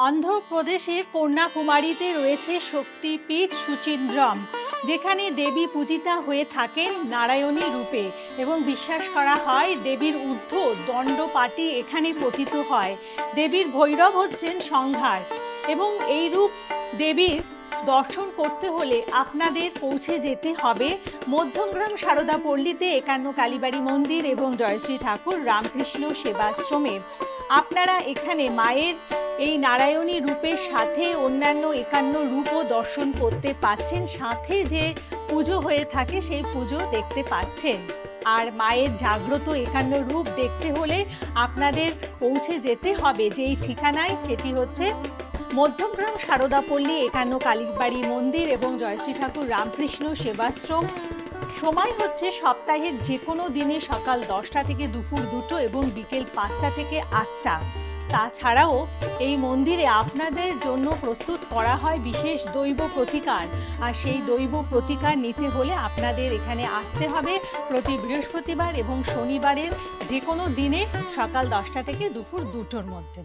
অন্ধ্রপ্রদেশের কন্যাকুমারীতে রয়েছে শক্তিপীঠ সুচিন্দ্রম, যেখানে দেবী পূজিতা হয়ে থাকেন নারায়ণী রূপে এবং বিশ্বাস করা হয় দেবীর ঊর্ধ্ব দণ্ডপাটি এখানে পতিত হয়। দেবীর ভৈরব হচ্ছেন সংহার এবং এই রূপ দেবীর দর্শন করতে হলে আপনাদের পৌঁছে যেতে হবে মধ্যমগ্রাম সারদা পল্লীতে একান্ন কালীবাড়ি মন্দির এবং জয়শ্রী ঠাকুর রামকৃষ্ণ সেবাশ্রমে। আপনারা এখানে মায়ের এই নারায়ণী রূপের সাথে অন্যান্য একান্ন রূপও দর্শন করতে পাচ্ছেন, সাথে যে পুজো হয়ে থাকে সেই পুজো দেখতে পাচ্ছেন। আর মায়ের জাগ্রত একান্ন রূপ দেখতে হলে আপনাদের পৌঁছে যেতে হবে যেই ঠিকানায়, সেটি হচ্ছে মধ্যমগ্রাম সারদাপল্লী একান্ন কালীবাড়ি মন্দির এবং জয়শ্রী ঠাকুর রামকৃষ্ণ সেবাশ্রম। সময় হচ্ছে সপ্তাহের যে কোনো দিনে সকাল 10টা থেকে দুপুর 2টো এবং বিকেল 5টা থেকে 8টা। তাছাড়াও এই মন্দিরে আপনাদের জন্য প্রস্তুত করা হয় বিশেষ দৈব প্রতিকার, আর সেই দৈব প্রতিকার নিতে হলে আপনাদের এখানে আসতে হবে প্রতি বৃহস্পতিবার এবং শনিবারের যে কোনো দিনে সকাল 10টা থেকে দুপুর 2টোর মধ্যে।